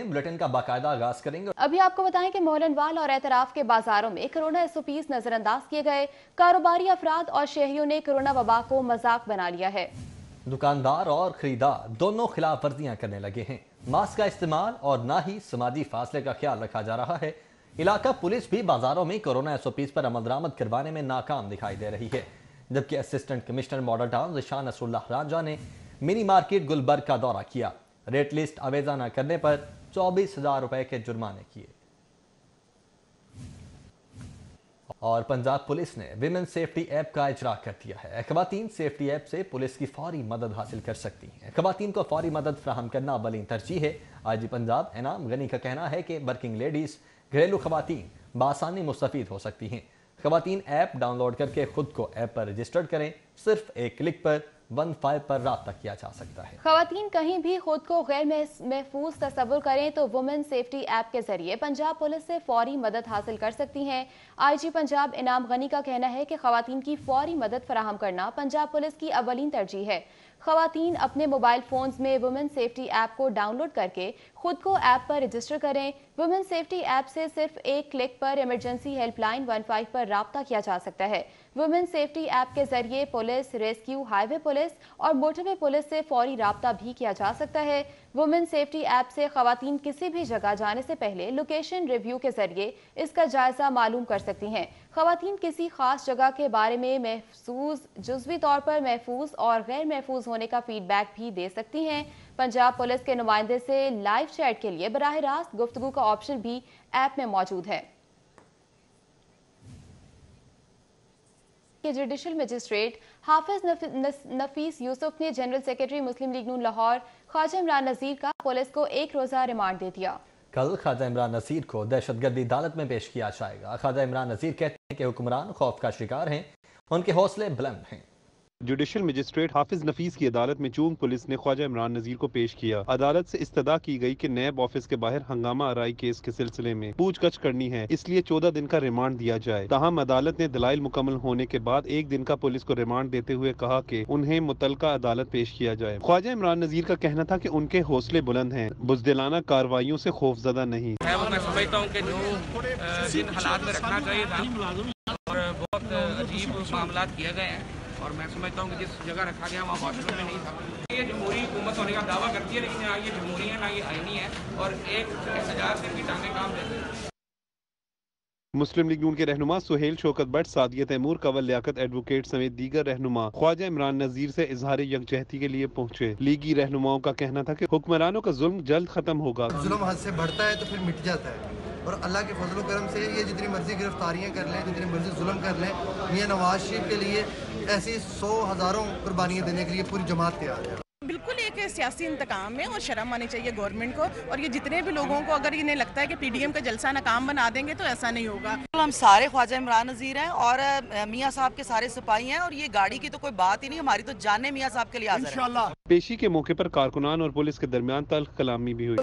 Bulletin का बाकायदा आगाज करेंगे। अभी आपको बताएं कि मोहनवाल और एतराफ के बाजारों में कोरोना SOPs नजरअंदाज किए गए। कारोबारी अफराद और शहरियों ने कोरोना वबा को मजाक बना लिया है। दुकानदार और खरीदार दोनों खिलाफ वर्जियां करने लगे हैं। मास्क का इस्तेमाल और ना ही समाजी फासले का ख्याल रखा जा रहा है। इलाका पुलिस भी बाजारों में कोरोना SOPs पर अमल दरामद करवाने में नाकाम दिखाई दे रही है, जबकि assistant commissioner model town Zeeshan Nasrullah Ranjha ने मिनी मार्केट गुलबर्ग का दौरा किया। रेट लिस्ट अवेजा न करने पर 24,000 रुपए के जुर्माने किए। और पंजाब पुलिस ने विमेन सेफ्टी ऐप का इजरा कर दिया है। खवातीन सेफ्टी ऐप से पुलिस की फौरी मदद हासिल कर सकती हैं। खवातीन को फौरी मदद फराहम करना अव्वलीन तरजीह है। IG पंजाब इनाम गनी का कहना है कि वर्किंग लेडीज घरेलू खवातीन बासानी मुस्तफीद हो सकती हैं। खवातीन ऐप डाउनलोड करके खुद को ऐप पर रजिस्टर्ड करें। सिर्फ एक क्लिक पर 15 पर राब्ता किया जा सकता है। खवातीन कहीं भी खुद को गैर महफूज तस्वुर करें तो वुमेन सेफ्टी ऐप के जरिए पंजाब पुलिस से फौरी मदद हासिल कर सकती हैं। IG पंजाब इनाम गनी का कहना है कि खवातीन की फौरी मदद फराहम करना पंजाब पुलिस की अव्वलीन तरजीह है। खवातीन अपने मोबाइल फोन्स में वुमेन सेफ्टी ऐप को डाउनलोड करके खुद को ऐप पर रजिस्टर करें। वुमेन सेफ्टी ऐप से सिर्फ एक क्लिक पर इमरजेंसी हेल्पलाइन 15 पर राब्ता किया जा सकता है। वुमेन सेफ्टी ऐप के जरिए पुलिस, रेस्क्यू, हाईवे पुलिस और मोटरवे पुलिस से फौरी राब्ता भी किया जा सकता है। वुमेन सेफ्टी ऐप से खवातीन किसी भी जगह जाने से पहले लोकेशन रिव्यू के जरिए इसका जायजा मालूम कर सकती हैं। खवातीन किसी खास जगह के बारे में महफूज, जुज़वी तौर पर महफूज और गैर महफूज होने का फीडबैक भी दे सकती हैं। पंजाब पुलिस के नुमाइंदे से लाइव चैट के लिए बराह रास्त गुफ्तगू का ऑप्शन भी ऐप में मौजूद है। जुडिशल मजिस्ट्रेट हाफिज नफीस यूसुफ ने जनरल सेक्रेटरी मुस्लिम लीग नून लाहौर ख्वाजा इमरान नज़ीर का पुलिस को 1 रोज़ा रिमांड दे दिया। कल ख्वाजा इमरान नज़ीर को दहशतगर्दी अदालत में पेश किया जाएगा। ख्वाजा इमरान नज़ीर कहते हैं कि हुक्मरान खौफ का शिकार हैं, उनके हौसले बुलंद हैं। जुडिशल मजिस्ट्रेट हाफिज नफीस की अदालत में चूंग पुलिस ने ख्वाजा इमरान नज़ीर को पेश किया। अदालत से इस्तदा की गई कि नैब ऑफिस के बाहर हंगामा आराई केस के सिलसिले में पूछताछ करनी है, इसलिए 14 दिन का रिमांड दिया जाए। ताहम अदालत ने दलाइल मुकम्मल होने के बाद 1 दिन का पुलिस को रिमांड देते हुए कहा कि उन्हें मुतलका अदालत पेश किया जाए। ख्वाजा इमरान नज़ीर का कहना था कि उनके हौसले बुलंद हैं, बुज़दिलाना कार्रवाइयों से खौफजदा नहीं। मैं समझता हूँ कि जिन हालात में रखना चाहिए था और बहुत अजीब मामला किए गए हैं, और मैं समझता हूँ कि जिस जगह रखा गया वहाँ हॉस्पिटल में नहीं था। ये जमहूरी हुकूमत होने का दावा करती है, लेकिन ना ये जमहूरी है ना ये आईनी है, और एक एहतजाज से भी टांगे काम देते हैं। मुस्लिम लीग नून के रहनुमा सुहेल शौकत भट्ट, सादिया तैमूर, कंवल लियाकत एडवोकेट समेत दीगर रहनुमा ख्वाजा इमरान नज़ीर से इजहार यकजहती के लिए पहुँचे। लीगी रहनुमाओं का कहना था कि हुक्मरानों का जुल्म जल्द खत्म होगा। जुल्म हद से बढ़ता है तो फिर मिट जाता है, और अल्लाह के फजल करम से ये जितनी मर्जी गिरफ्तारियां कर लें, जितनी मर्जी जुल्म कर लें, मियां नवाज शरीफ के लिए ऐसी 100 हज़ारों कुर्बानियां देने के लिए पूरी जमात तैयार है। बिल्कुल एक सियासी इंतकाम है और शर्म आनी चाहिए गवर्नमेंट को, और ये जितने भी लोगों को अगर इन्हें लगता है कि PDM का जलसा नाकाम बना देंगे तो ऐसा नहीं होगा। हम सारे ख्वाजा इमरान नज़ीर हैं और मियाँ साहब के सारे सिपाही हैं, और ये गाड़ी की तो कोई बात ही नहीं, हमारी तो जाने मियाँ साहब के लिए हाजिर है। पेशी के मौके पर कारकुनान और पुलिस के दरमियान तल्ख कलामी भी हुई।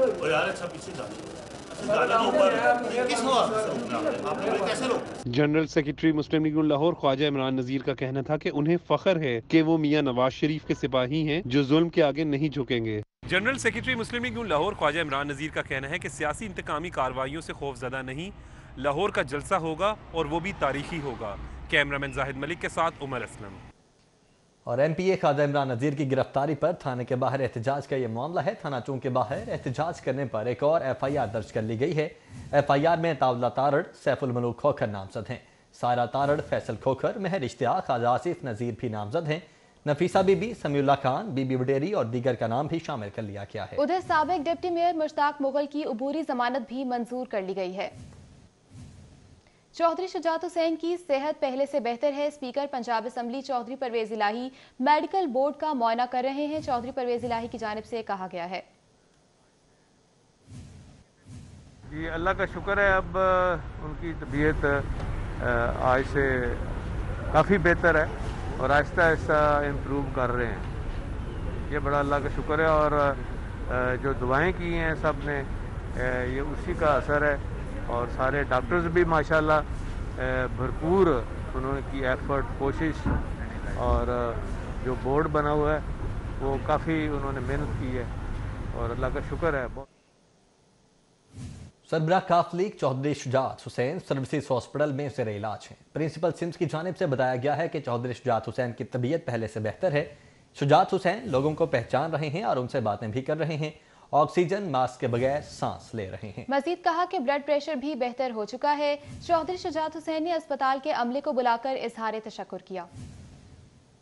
जनरल सेक्रेटरी मुस्लिम लीग लाहौर ख्वाजा इमरान नज़ीर का कहना था कि उन्हें फख्र है कि वो मियां नवाज शरीफ के सिपाही हैं जो जुल्म के आगे नहीं झुकेंगे। जनरल सेक्रेटरी मुस्लिम लीग लाहौर ख्वाजा इमरान नज़ीर का कहना है कि सियासी इंतकामी कार्रवाइयों से खौफजदा नहीं, लाहौर का जलसा होगा और वो भी तारीखी होगा। कैमरामैन जाहिद मलिक के साथ उमर असलम। और MPA ख्वाजा इमरान नज़ीर की गिरफ्तारी पर थाने के बाहर एहतजाज का ये मामला है। थाना चौक के बाहर एहतजाज करने पर एक और FIR दर्ज कर ली गई है। FIR में तावला तारड़, सैफुल मलूक खोखर नामजद हैं। सारा तारड़, फैसल खोखर, महर इश्तियाक, ख्वाजा आसिफ नज़ीर भी नामजद हैं। नफीसा बीबी, समीउल्लाह खान, बीबी वडेरी और दीगर का नाम भी शामिल कर लिया गया है। उधर साबिक डिप्टी मेयर मुश्ताक मुगल की अबूरी जमानत भी मंजूर कर ली गई है। चौधरी शुजात हुसैन की सेहत पहले से बेहतर है। स्पीकर पंजाब असम्बली चौधरी परवेज इलाही मेडिकल बोर्ड का मुआयना कर रहे हैं। चौधरी परवेज इलाही की जानिब से कहा गया है, जी अल्लाह का शुक्र है, अब उनकी तबीयत आज से काफ़ी बेहतर है और आहिस्ता आहिस्ता इम्प्रूव कर रहे हैं। ये बड़ा अल्लाह का शुक्र है, और जो दुआएं की हैं सब ने, ये उसी का असर है। और सारे डॉक्टर्स भी माशाल्लाह भरपूर उन्होंने की एफर्ट, कोशिश, और जो बोर्ड बना हुआ है वो काफ़ी उन्होंने मेहनत की है और अल्लाह का शुक्र है। सरबराह काफलीग चौधरी शुजात हुसैन सर्विसेज हॉस्पिटल में ज़ेर इलाज हैं। प्रिंसिपल सिम्स की जानिब से बताया गया है कि चौधरी शुजात हुसैन की तबीयत पहले से बेहतर है। शुजात हुसैन लोगों को पहचान रहे हैं और उनसे बातें भी कर रहे हैं। ऑक्सीजन मास्क के बगैर सांस ले रहे हैं। मजीद कहा कि ब्लड प्रेशर भी बेहतर हो चुका है। चौधरी शुजात हुसैन ने अस्पताल के अमले को बुलाकर इजहार तशक्कुर किया।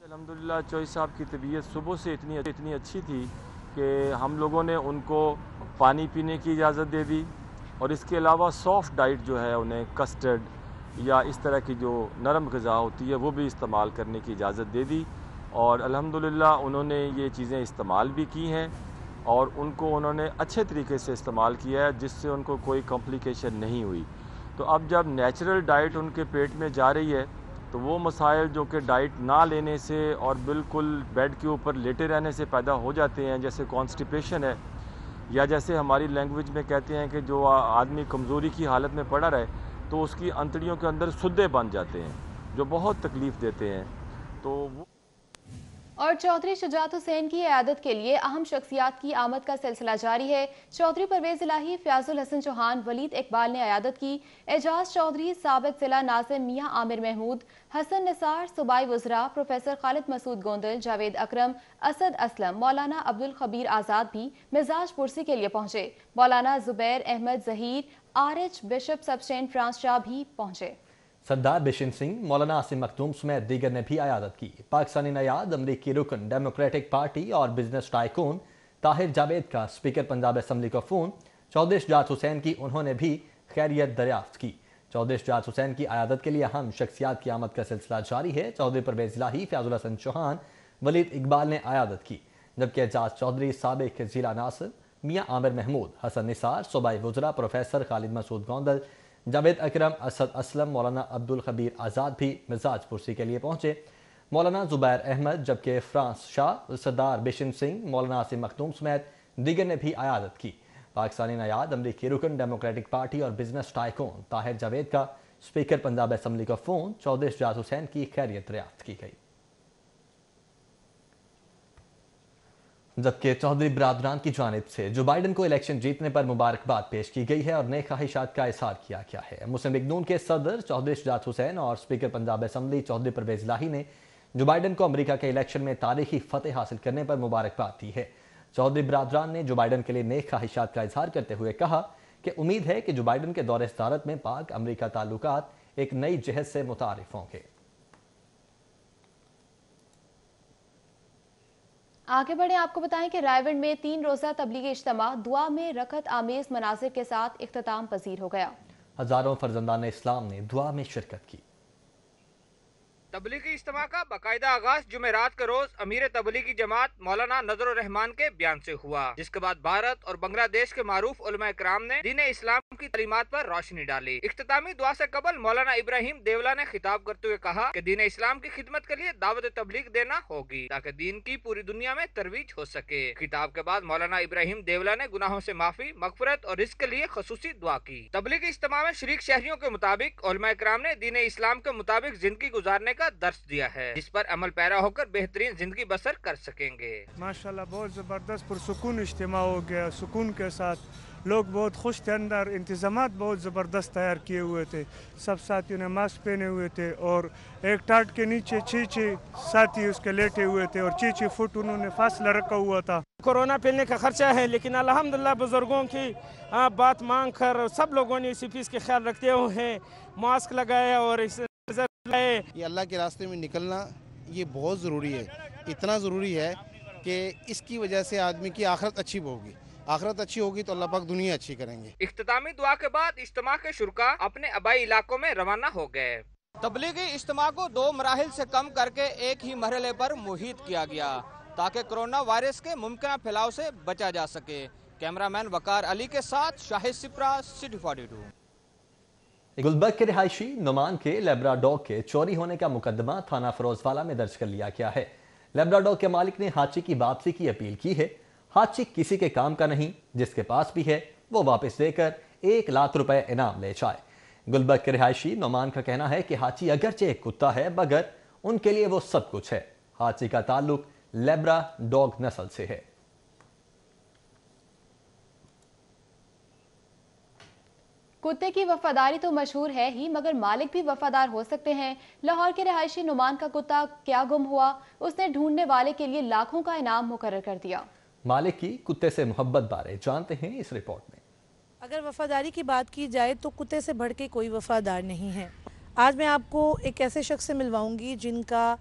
अल्हम्दुलिल्लाह चौधरी साहब की तबीयत सुबह से इतनी अच्छी थी कि हम लोगों ने उनको पानी पीने की इजाज़त दे दी और इसके अलावा सॉफ्ट डाइट जो है उन्हें कस्टर्ड या इस तरह की जो नरम ग़िज़ा होती है वो भी इस्तेमाल करने की इजाज़त दे दी और अल्हम्दुलिल्लाह उन्होंने ये चीज़ें इस्तेमाल भी की हैं और उनको उन्होंने अच्छे तरीके से इस्तेमाल किया है जिससे उनको कोई कॉम्प्लिकेशन नहीं हुई। तो अब जब नेचुरल डाइट उनके पेट में जा रही है तो वो मसाइल जो कि डाइट ना लेने से और बिल्कुल बेड के ऊपर लेटे रहने से पैदा हो जाते हैं, जैसे कॉन्स्टिपेशन है या जैसे हमारी लैंग्वेज में कहते हैं कि जो आदमी कमज़ोरी की हालत में पड़ा रहे तो उसकी अंतड़ियों के अंदर सुद्दे बन जाते हैं जो बहुत तकलीफ़ देते हैं। तो वो और चौधरी शुजात हुसैन की इयादत के लिए अहम शख्सियात की आमद का सिलसिला जारी है। चौधरी परवेज इलाही, फयाजुल हसन चौहान, वलीद इकबाल ने इयादत की। एजाज चौधरी, साबिक जिला नाज़िम मियां आमिर महमूद, हसन निसार, सूबाई वज़रा प्रोफेसर खालिद मसूद गोंदल, जावेद अकरम, असद असलम, मौलाना अब्दुल खबीर आज़ाद भी मिजाज पुरसी के लिए पहुंचे। Maulana Zubair Ahmad Zaheer, RH bishop Sebastian Francis Shah भी पहुंचे। सरदार बिशन सिंह, मौलाना आसिम मखदूम समेत दीगर ने भी इयादत की। पाकिस्तानी नयाद, अमरीकी रुकन, डेमोक्रेटिक पार्टी और बिजनेस टाइकून ताहिर जावेद का स्पीकर पंजाब असम्बली को फ़ोन। चौधरी शुजात हुसैन की उन्होंने भी खैरियत दरियाफ्त की। चौधरी शुजात हुसैन की इयादत के लिए अहम शख्सियात की आमद का सिलसिला जारी है। चौधरी परवेज इलाही, फयाजुल हसन चौहान, वलीद इकबाल ने इयादत की, जबकि एजाज चौधरी, साबिक जिला नासिब मियां आमिर महमूद, हसन निसार, सूबाई वज़रा प्रोफेसर खालिद मसूद गोंदल, जावेद अकरम, असद असलम, मौलाना अब्दुल खबीर आज़ाद भी मिजाज पुरसी के लिए पहुंचे। मौलाना जुबैर अहमद, जबकि फ्रांस शाह, सरदार बिशन सिंह, मौलाना आसिम मखदूम समेत दीगर ने भी इयादत की। पाकिस्तानी नयाद, अमरीकी रुकन, डेमोक्रेटिक पार्टी और बिजनेस टाइकून ताहिर जावेद का स्पीकर पंजाब असम्बली को फ़ोन। चौधरी शुजात हुसैन की खैरियत दरियाफ्त की गई। जबकि चौधरी बरादरान की जानिब से जो बाइडन को इलेक्शन जीतने पर मुबारकबाद पेश की गई है और नए ख्वाहिशात का इजहार किया गया है। मुस्लिम लीग नून के सदर चौधरी शुजात हुसैन और स्पीकर पंजाब असम्बली चौधरी परवेज इलाही ने जो बाइडन को अमेरिका के इलेक्शन में तारीखी फतेह हासिल करने पर मुबारकबाद दी है। चौधरी बरादरान ने जो बाइडन के लिए नए ख्वाहिशात का इजहार करते हुए कहा कि उम्मीद है कि जो बाइडन के दौरे सदारत में पाक अमेरिका ताल्लुकात एक नई जहद से मुतारिफ होंगे। आगे बढ़े, आपको बताएं कि रायगढ़ में 3 रोजा तबलीगी इज्तिमा दुआ में रकत आमेज मनासिर के साथ इख्तिताम पजीर हो गया। हजारों फर्जंदान इस्लाम ने दुआ में शिरकत की। तबलीगी इज्तिमा का बाकायदा आगाज जुमेरात के रोज अमीर तबलीगी जमात मौलाना नजरुर रहमान के बयान से हुआ, जिसके बाद भारत और बांग्लादेश के मारूफ उलमा इकराम ने दीन इस्लाम की तालीमात पर रोशनी डाली। इख्तितामी दुआ से कबल मौलाना इब्राहिम देवला ने खिताब करते हुए कहा कि दीन इस्लाम की खिदमत के लिए दावत तबलीग देना होगी ताकि दीन की पूरी दुनिया में तरवीज हो सके। खिताब के बाद मौलाना इब्राहिम देवला ने गुनाहों से माफी, मगफरत और रिज़्क़ के लिए खसूसी दुआ की। तबलीगी इज्तिमा में शरीक शहरियों के मुताबिक उलमा इकराम ने दीन इस्लाम के मुताबिक जिंदगी गुजारने का दर्स दिया है, जिस पर अमल पैरा होकर बेहतरीन जिंदगी बसर कर सकेंगे। माशाल्लाह बहुत जबरदस्त पुरसुकून इज्तिमा हो गया। सुकून के साथ लोग बहुत खुश थे। अंदर इंतजामात बहुत ज़बरदस्त तैयार किए हुए थे। सब साथियों ने मास्क पहने हुए थे और एक टाट के नीचे 6 साथी उसके लेटे हुए थे और 6 फुट उन्होंने फासला रखा हुआ था। कोरोना फैलने का खर्चा है, लेकिन अल्हम्दुलिल्लाह बुजुर्गों की बात मांग कर सब लोगों ने इसी फीस के ख्याल रखते हुए मास्क लगाया और ये अल्लाह के रास्ते में निकलना ये बहुत ज़रूरी है। इतना ज़रूरी है कि इसकी वजह से आदमी की आखिरत अच्छी होगी। आखिरत अच्छी होगी तो अल्लाह पाक दुनिया अच्छी करेंगे। इख्तितामी दुआ के बाद इज्तिमा के शुरका अपने आबाई इलाकों में रवाना हो गए। तबलीगी इज्तिमा को 2 मराहिल से कम करके एक ही मरहले पर मुहित किया गया ताकि कोरोना वायरस के मुमकिन फैलाव से बचा जा सके। कैमरामैन वकार अली के साथ शाहिद सिप्रा, सिटी 42। गुलबर्ग के रिहायशी नुमान के लेब्राडॉग के चोरी होने का मुकदमा थाना फरोजवाला में दर्ज कर लिया गया है। लेब्राडॉग के मालिक ने हाची की वापसी की अपील की है। हाची किसी के काम का नहीं, जिसके पास भी है वो वापस देकर 1 लाख रुपए इनाम ले जाए। गुलबर्ग के रिहायशी नुमान का कहना है कि हाची अगरचे एक कुत्ता है, मगर उनके लिए वो सब कुछ है। हाची का ताल्लुक लेब्राडॉग नस्ल से है। कुत्ते की वफादारी तो मशहूर है ही, मगर मालिक भी वफादार हो सकते हैं। लाहौर के रहायशी नुमान का कुत्ता क्या गुम हुआ, उसने ढूंढने वाले के लिए लाखों का इनाम मुकर्रर कर दिया। मालिक की कुत्ते से मोहब्बत बारे जानते हैं इस रिपोर्ट में। अगर वफादारी की बात की जाए तो कुत्ते से बढ़ के कोई वफादार नहीं है। आज मैं आपको एक ऐसे शख्स से मिलवाऊंगी जिनका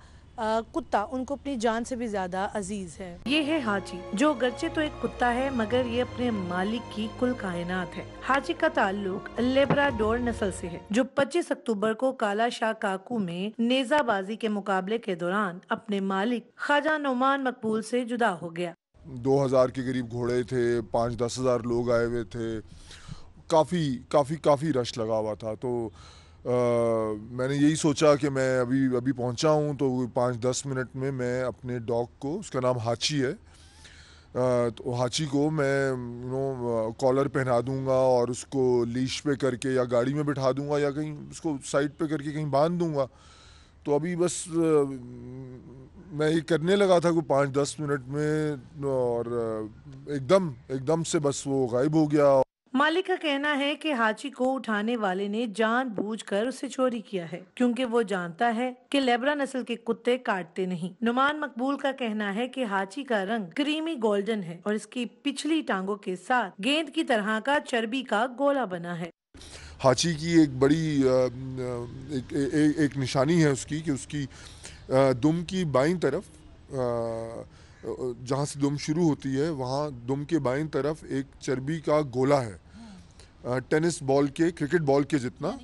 कुत्ता उनको अपनी जान से भी ज्यादा अजीज है। ये है हाजी, जो गरचे तो एक कुत्ता है मगर ये अपने मालिक की कुल कायनात है। हाजी का ताल्लुक लेब्राडोर नस्ल से है, जो 25 अक्टूबर को काला शाह काकू में नेजाबाजी के मुकाबले के दौरान अपने मालिक ख्वाजा नुमान मकबूल से जुदा हो गया। 2000 के करीब घोड़े थे, 5-10 हज़ार लोग आए हुए थे, काफ़ी रश लगा हुआ था। तो मैंने यही सोचा कि मैं अभी पहुंचा हूं, तो 5-10 मिनट में मैं अपने डॉग को, उसका नाम हाची है, तो हाची को मैं कॉलर पहना दूंगा और उसको लीश पे करके या गाड़ी में बिठा दूंगा या कहीं उसको साइड पे करके कहीं बांध दूंगा। तो अभी बस मैं ये करने लगा था कोई 5-10 मिनट में और एकदम से बस वो गायब हो गया। मालिक का कहना है कि हाची को उठाने वाले ने जानबूझकर उसे चोरी किया है, क्योंकि वो जानता है कि लेब्रा नस्ल के कुत्ते काटते नहीं। नुमान मकबूल का कहना है कि हाची का रंग क्रीमी गोल्डन है और इसकी पिछली टांगों के साथ गेंद की तरह का चर्बी का गोला बना है। हाची की एक बड़ी एक निशानी है उसकी कि उसकी दुम की बाईं तरफ, जहाँ से दुम शुरू होती है वहाँ दुम के बाईं तरफ एक चर्बी का गोला है, टेनिस बॉल के, क्रिकेट बॉल के जितना,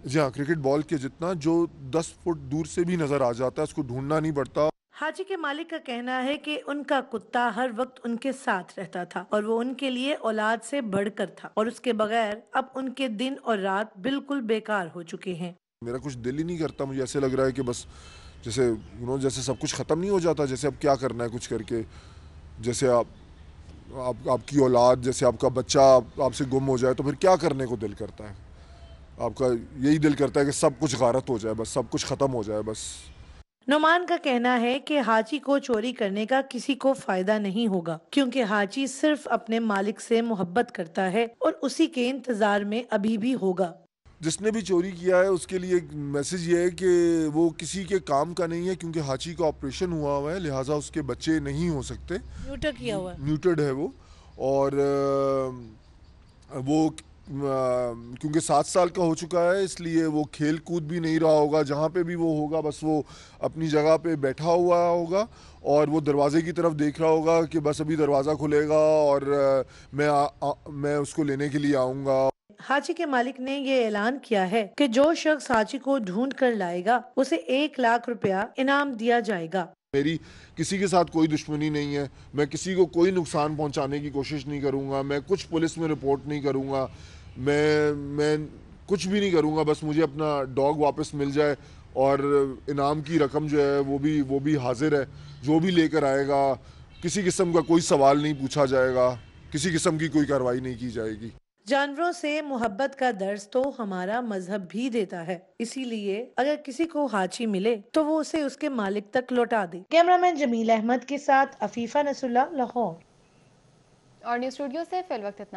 जी हाँ, क्रिकेट बॉल के जितना, जो 10 फुट दूर से भी नजर आ जाता है, उसको ढूंढना नहीं पड़ता। हाजी के मालिक का कहना है कि उनका कुत्ता हर वक्त उनके साथ रहता था और वो उनके लिए औलाद से बढ़कर था, और उसके बगैर अब उनके दिन और रात बिल्कुल बेकार हो चुके हैं। मेरा कुछ दिल ही नहीं करता, मुझे ऐसे लग रहा है कि बस जैसे जैसे सब कुछ ख़त्म नहीं हो जाता, जैसे अब क्या करना है कुछ करके, जैसे आपकी औलाद, जैसे आपका बच्चा आपसे गुम हो जाए तो फिर क्या करने को दिल करता है? आपका यही दिल करता है कि सब कुछ गारत हो जाए, बस सब कुछ ख़त्म हो जाए बस। नुमान का कहना है कि हाजी को चोरी करने का किसी को फायदा नहीं होगा, क्योंकि हाजी सिर्फ अपने मालिक से मोहब्बत करता है और उसी के इंतजार में अभी भी होगा। जिसने भी चोरी किया है उसके लिए एक मैसेज ये है कि वो किसी के काम का नहीं है, क्योंकि हाची का ऑपरेशन हुआ है, लिहाजा उसके बच्चे नहीं हो सकते। न्यूटर किया हुआ है, न्यूटर्ड है वो, और वो क्योंकि 7 साल का हो चुका है, इसलिए वो खेल कूद भी नहीं रहा होगा। जहाँ पे भी वो होगा बस वो अपनी जगह पे बैठा हुआ होगा और वो दरवाजे की तरफ देख रहा होगा कि बस अभी दरवाज़ा खुलेगा और मैं उसको लेने के लिए आऊँगा। हाजी के मालिक ने ये ऐलान किया है कि जो शख्स हाजी को ढूंढ कर लाएगा उसे 1 लाख रुपया इनाम दिया जाएगा। मेरी किसी के साथ कोई दुश्मनी नहीं है, मैं किसी को कोई नुकसान पहुंचाने की कोशिश नहीं करूंगा, मैं कुछ पुलिस में रिपोर्ट नहीं करूंगा, मैं कुछ भी नहीं करूंगा, बस मुझे अपना डॉग वापस मिल जाए और इनाम की रकम जो है वो भी हाजिर है। जो भी लेकर आएगा, किसी किस्म का कोई सवाल नहीं पूछा जाएगा, किसी किस्म की कोई कार्रवाई नहीं की जाएगी। जानवरों से मोहब्बत का दर्स तो हमारा मजहब भी देता है, इसीलिए अगर किसी को हाची मिले तो वो उसे उसके मालिक तक लौटा दे। कैमरामैन जमील अहमद के साथ अफीफा नसरुल्लाह, लाहौर। और न्यूज़ स्टूडियो से फिल वक्त इतना।